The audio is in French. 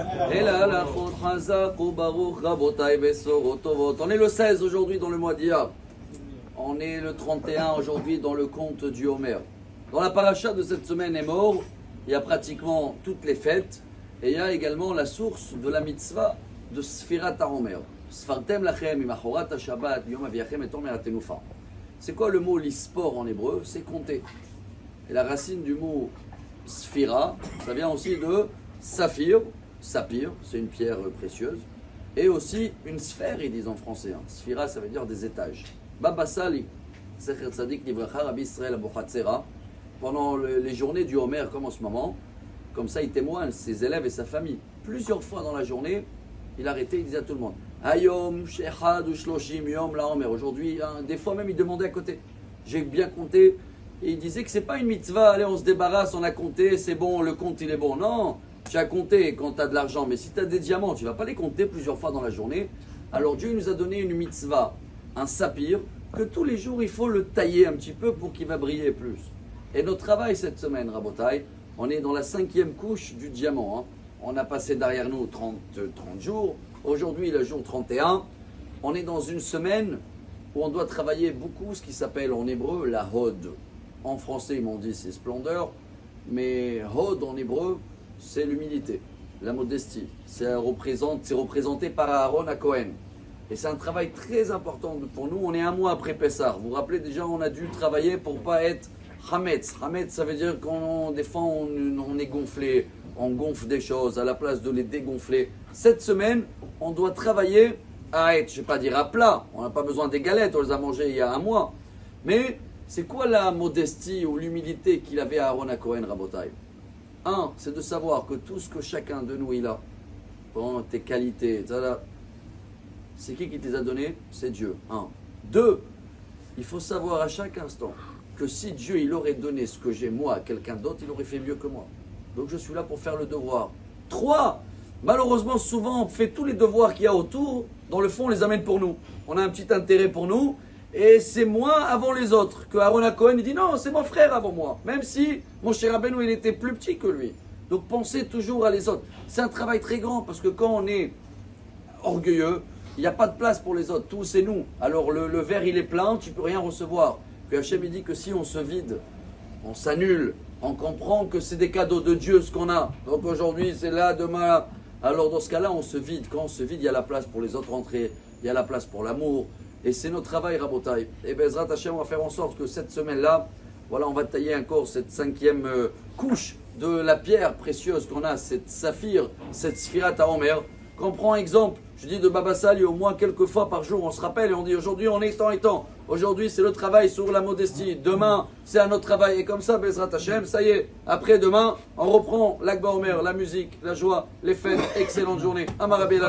On est le 16 aujourd'hui dans le mois d'Iyar. On est le 31 aujourd'hui dans le conte du Homer. Dans la paracha de cette semaine est mort, il y a pratiquement toutes les fêtes et il y a également la source de la mitzvah de Sfirat HaOmer. Sfartem lachem imachorat ha-shabbat yom aviachem et omer hatenufa. C'est quoi le mot lispor en hébreu? C'est compter. Et la racine du mot sphira, ça vient aussi de saphir, sapir, c'est une pierre précieuse, et aussi une sphère, ils disent en français. Sphira, ça veut dire des étages. Baba Sali, Secher Tzadik Livracha, Rabbi Israël Abochatzera, pendant les journées du Homer, comme en ce moment, comme ça il témoigne, ses élèves et sa famille. Plusieurs fois dans la journée, il arrêtait, il disait à tout le monde, Hayom, Shechad, Shloshim, Yom, la Homer. Aujourd'hui, des fois même, il demandait à côté. J'ai bien compté. Et il disait que c'est pas une mitzvah, allez, on se débarrasse, on a compté, c'est bon, le compte il est bon. Non, tu as compté quand tu as de l'argent, mais si tu as des diamants, tu ne vas pas les compter plusieurs fois dans la journée. Alors Dieu nous a donné une mitzvah, un saphir, que tous les jours il faut le tailler un petit peu pour qu'il va briller plus. Et notre travail cette semaine, Rabotai, on est dans la 5e couche du diamant. On a passé derrière nous 30 jours, aujourd'hui le jour 31. On est dans une semaine où on doit travailler beaucoup ce qui s'appelle en hébreu la hod. En français, ils m'ont dit c'est splendeur, mais Hod en hébreu, c'est l'humilité, la modestie. C'est représenté par Aaron à Cohen. Et c'est un travail très important pour nous. On est un mois après Pessah. Vous vous rappelez déjà, on a dû travailler pour ne pas être Hametz. Hametz, ça veut dire qu'on des fois on est gonflé, on gonfle des choses à la place de les dégonfler. Cette semaine, on doit travailler à être, je ne vais pas dire à plat. On n'a pas besoin des galettes, on les a mangées il y a un mois. Mais c'est quoi la modestie ou l'humilité qu'il avait à Aaron à Cohen, Rabotai? Un, c'est de savoir que tout ce que chacun de nous il a, bon, tes qualités, c'est qui te les a donnés? C'est Dieu. Un. Deux, il faut savoir à chaque instant que si Dieu il aurait donné ce que j'ai moi à quelqu'un d'autre, il aurait fait mieux que moi. Donc je suis là pour faire le devoir. Trois, malheureusement souvent on fait tous les devoirs qu'il y a autour, dans le fond on les amène pour nous. On a un petit intérêt pour nous. Et c'est moi avant les autres. Que Aaron à Cohen il dit non, c'est mon frère avant moi. Même si mon cher Rabbeinu il était plus petit que lui. Donc pensez toujours à les autres. C'est un travail très grand parce que quand on est orgueilleux, il n'y a pas de place pour les autres. Tout c'est nous. Alors le verre il est plein, tu ne peux rien recevoir. Puis Hachem il dit que si on se vide, on s'annule, on comprend que c'est des cadeaux de Dieu ce qu'on a. Donc aujourd'hui c'est là, demain là. Alors dans ce cas-là on se vide. Quand on se vide, il y a la place pour les autres entrées, il y a la place pour l'amour. Et c'est notre travail, Rabotai. Et Bezrat Hashem, on va faire en sorte que cette semaine-là, voilà, on va tailler encore cette 5e couche de la pierre précieuse qu'on a, cette saphir, cette Sfirat HaOmer. Qu'on prend exemple, je dis de Baba Sali, au moins quelques fois par jour, on se rappelle et on dit aujourd'hui on est temps et temps. Aujourd'hui c'est le travail sur la modestie. Demain c'est un autre travail. Et comme ça, Bezrat Hashem, ça y est, après demain, on reprend l'Akba Omer, la musique, la joie, les fêtes. Excellente journée. Amarabé.